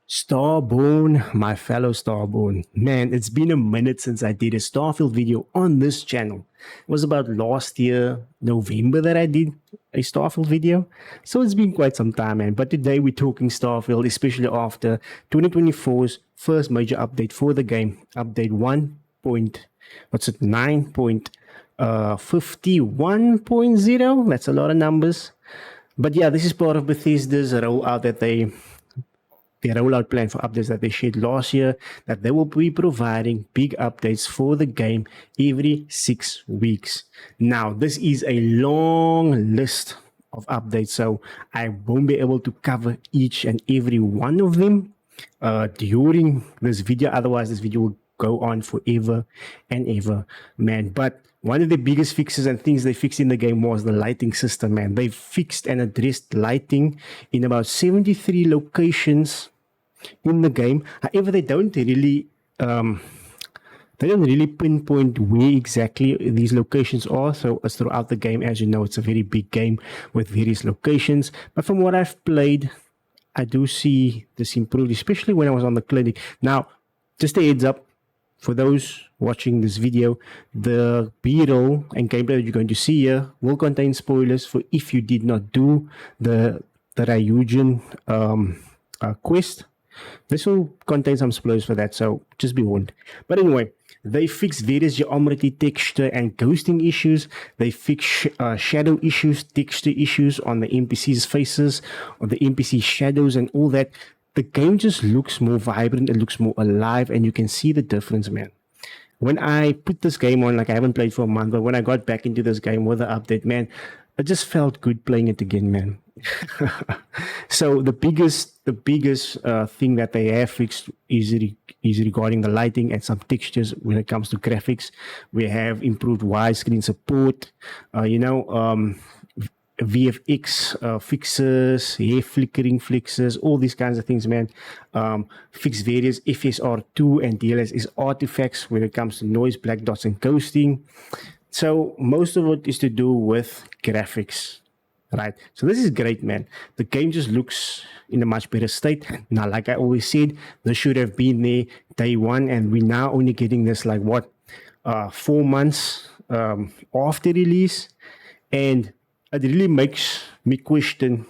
Starborn, my fellow Starborn. Man, it's been a minute since I did a Starfield video on this channel. It was about last year, November, that I did a Starfield video. So it's been quite some time, man. But today we're talking Starfield, especially after 2024's first major update for the game. Update 1. What's it? 9.51.0. That's a lot of numbers. But yeah, this is part of Bethesda's rollout that their rollout plan for updates that they shared last year, that they will be providing big updates for the game every 6 weeks. Now, this is a long list of updates, so I won't be able to cover each and every one of them during this video. Otherwise, this video will go on forever and ever, man. But one of the biggest fixes and things they fixed in the game was the lighting system, man. They fixed and addressed lighting in about 73 locations in the game. However, they don't really pinpoint where exactly these locations are. So it's throughout the game. As you know, it's a very big game with various locations. But from what I've played, I do see this improved, especially when I was on the clinic. Now, just a heads up, for those watching this video, the B-roll and gameplay that you're going to see here will contain spoilers for if you did not do the Ryujin quest. This will contain some spoilers for that, so just be warned. But anyway, they fixed various geometry, texture, and ghosting issues. They fixed shadow issues, texture issues on the NPC's faces, on the NPC shadows, and all that. The game just looks more vibrant, it looks more alive, and you can see the difference, man. When I put this game on, like I haven't played for a month, but when I got back into this game with the update, man, it just felt good playing it again, man. So the biggest thing that they have fixed is regarding the lighting and some textures when it comes to graphics. We have improved widescreen support, VFX fixes, hair flickering fixes, all these kinds of things, man. Fix various FSR2 and DLSS artifacts when it comes to noise, black dots, and ghosting. So most of it is to do with graphics, right? So this is great, man. The game just looks in a much better state. Now, like I always said, this should have been there day one, and we're now only getting this 4 months after release, and it really makes me question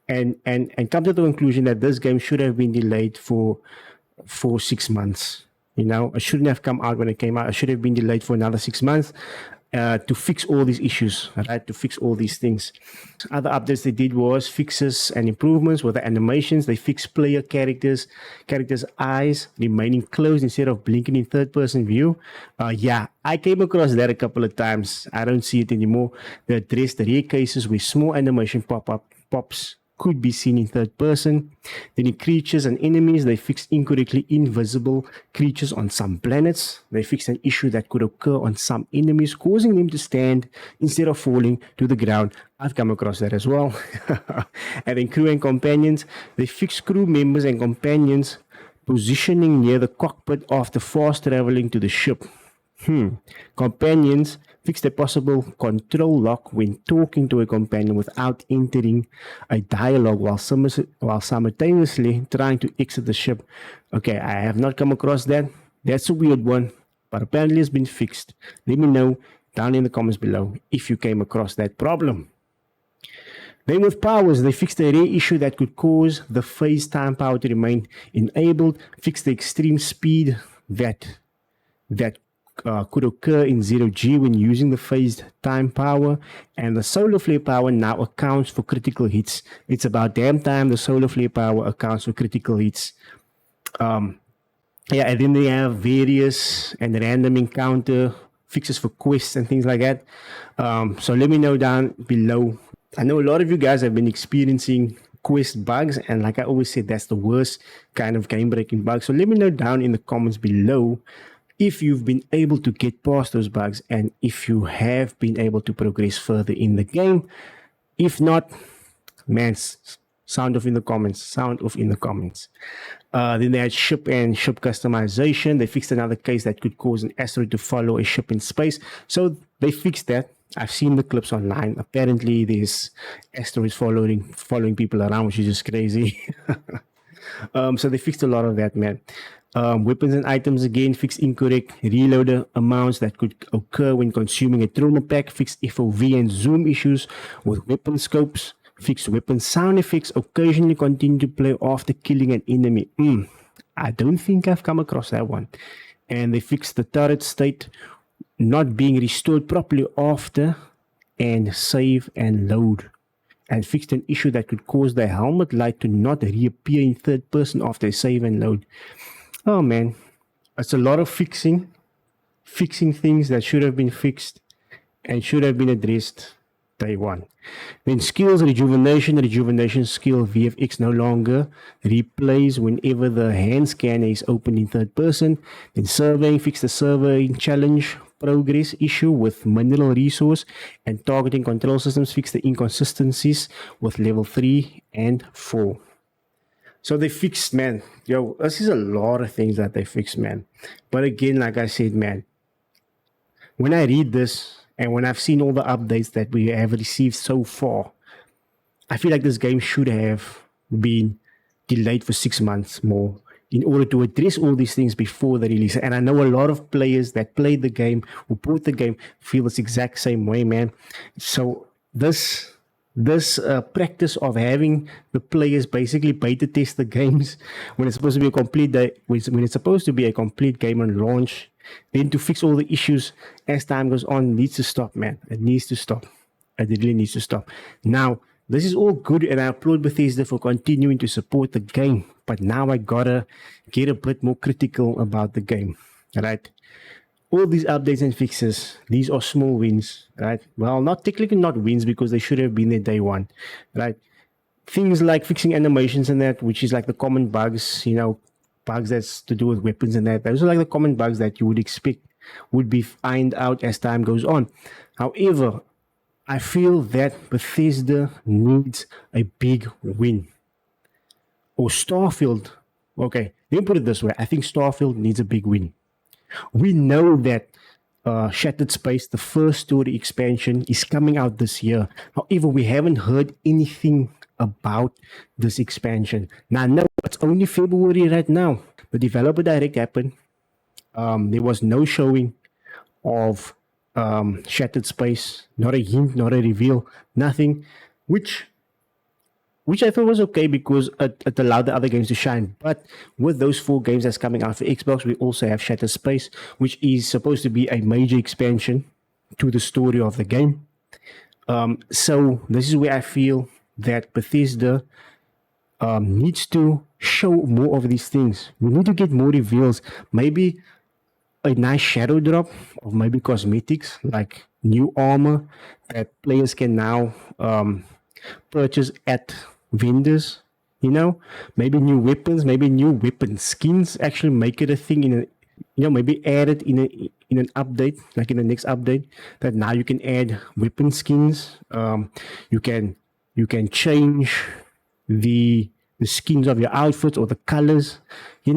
and come to the conclusion that this game should have been delayed for 6 months. You know, it shouldn't have come out when it came out. It should have been delayed for another 6 months to fix all these issues, right? To fix all these things. Other updates they did was fixes and improvements with the animations. They fixed player characters' eyes remaining closed instead of blinking in third-person view. Yeah, I came across that a couple of times. I don't see it anymore. They addressed the rare cases where small animation pops could be seen in third person. Then in creatures and enemies, they fixed incorrectly invisible creatures on some planets. They fixed an issue that could occur on some enemies, causing them to stand instead of falling to the ground. I've come across that as well. And then crew and companions, they fixed crew members and companions positioning near the cockpit after fast traveling to the ship. Companions fix the possible control lock when talking to a companion without entering a dialogue while simultaneously trying to exit the ship. Okay, I have not come across that. That's a weird one, but apparently it's been fixed. Let me know down in the comments below if you came across that problem. Then with powers, they fixed a rare issue that could cause the phase time power to remain enabled, fixed the extreme speed that could occur in 0G when using the phased time power, and the solar flare power now accounts for critical hits. It's about damn time the solar flare power accounts for critical hits. And then they have various and random encounter fixes for quests and things like that. So let me know down below. I know a lot of you guys have been experiencing quest bugs, and like I always say, that's the worst kind of game-breaking bug. So let me know down in the comments below if you've been able to get past those bugs and if you have been able to progress further in the game. If not, man, sound off in the comments. Then they had ship and ship customization. They fixed another case that could cause an asteroid to follow a ship in space. So they fixed that. I've seen the clips online. Apparently, there's asteroids following people around, which is just crazy. So they fixed a lot of that, man. Weapons and items again, fixed incorrect reloader amounts that could occur when consuming a trauma pack, fixed FOV and zoom issues with weapon scopes, fixed weapon sound effects, occasionally continue to play after killing an enemy. I don't think I've come across that one. And they fixed the turret state not being restored properly after and save and load, and fixed an issue that could cause the helmet light to not reappear in third person after a save and load. Oh man, it's a lot of fixing things that should have been fixed and should have been addressed day one. Then skills rejuvenation skill VFX no longer replays whenever the hand scanner is open in third person. Then surveying, fix the surveying challenge progress issue with mineral resource and targeting control systems, fix the inconsistencies with level 3 and 4. So they fixed, man. Yo, this is a lot of things that they fixed, man. But again, like I said, man, when I read this and when I've seen all the updates that we have received so far, I feel like this game should have been delayed for 6 months more in order to address all these things before the release. And I know a lot of players that played the game, who bought the game, feel this exact same way, man. So this practice of having the players basically beta test the games when it's supposed to be a complete when it's supposed to be a complete game on launch, then to fix all the issues as time goes on, needs to stop, man. It needs to stop. It really needs to stop. Now, this is all good, and I applaud Bethesda for continuing to support the game. But now I gotta get a bit more critical about the game, right? All these updates and fixes, these are small wins, right? Well, not technically not wins because they should have been there day one, right? Things like fixing animations and that, which is like the common bugs, bugs that's to do with weapons and that. Those are like the common bugs that you would expect would be ironed out as time goes on. However, I feel that Bethesda needs a big win. Or Starfield. Okay, let me put it this way. I think Starfield needs a big win. We know that Shattered Space, the first story expansion, is coming out this year. However, we haven't heard anything about this expansion. Now, no, it's only February right now. The developer direct happened. There was no showing of Shattered Space, not a hint, not a reveal, nothing, which I thought was okay because it allowed the other games to shine. But with those 4 games that's coming out for Xbox, we also have Shattered Space, which is supposed to be a major expansion to the story of the game. So this is where I feel that Bethesda needs to show more of these things. We need to get more reveals. Maybe a nice shadow drop of maybe cosmetics like new armor that players can now purchase at vendors, maybe new weapons, maybe new weapon skins. Actually make it a thing in a maybe add it in an update, like in the next update, that now you can add weapon skins. You can change the skins of your outfits or the colors. They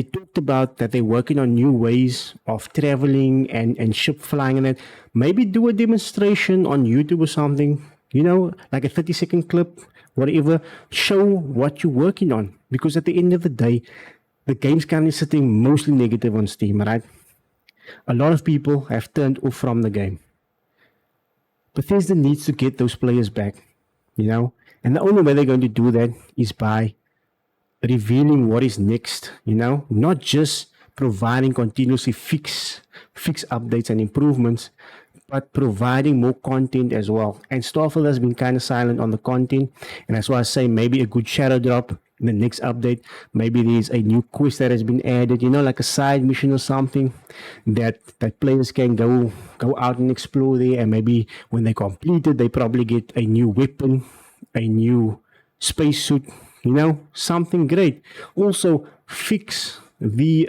talked about that they're working on new ways of traveling and ship flying, and that maybe do a demonstration on YouTube or something, like a 30-second clip, whatever. Show what you're working on, because at the end of the day, the game's currently sitting mostly negative on Steam, right? A lot of people have turned off from the game. Bethesda needs to get those players back, and the only way they're going to do that is by revealing what is next, not just providing continuously fix updates and improvements, but providing more content as well. And Starfield has been kind of silent on the content, and that's why I say maybe a good shadow drop in the next update. Maybe there's a new quest that has been added, like a side mission or something that players can go out and explore there, and maybe when they complete it, they probably get a new weapon, a new spacesuit, something great. Also, fix the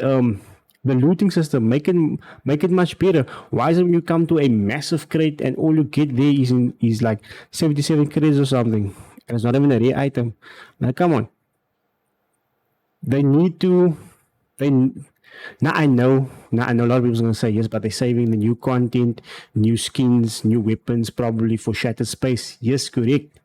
looting system, make it much better. Why is it when you come to a massive crate and all you get there is like 77 crates or something, and it's not even a rare item? Now, come on. They need to. Now I know a lot of people are going to say yes, but they're saving the new content, new skins, new weapons, probably for Shattered Space. Yes, correct.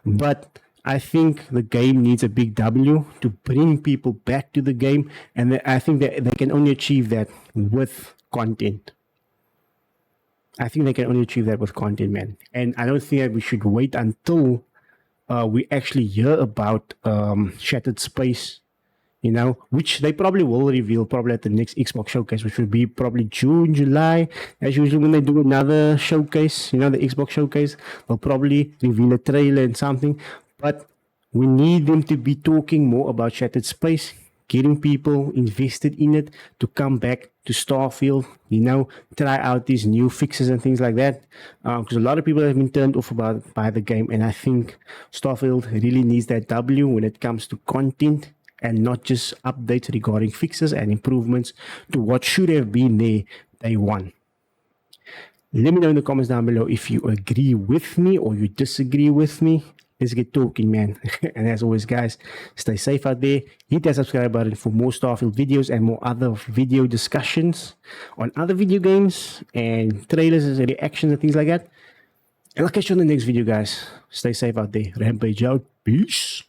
But I think the game needs a big W to bring people back to the game, and I think that they can only achieve that with content. I think they can only achieve that with content, man. And I don't think that we should wait until we actually hear about Shattered Space, which they probably will reveal probably at the next Xbox showcase, which will be probably June, July. As usual, when they do another showcase, the Xbox showcase, they'll probably reveal a trailer and something. But we need them to be talking more about Shattered Space, getting people invested in it to come back to Starfield, try out these new fixes and things like that. Because a lot of people have been turned off by the game, and I think Starfield really needs that W when it comes to content and not just updates regarding fixes and improvements to what should have been there day one. Let me know in the comments down below if you agree with me or you disagree with me. Let's get talking, man. And as always, guys, stay safe out there. Hit that subscribe button for more Starfield videos and more other video discussions on other video games and trailers and reactions and things like that. And I'll catch you on the next video, guys. Stay safe out there. Rampage out. Peace.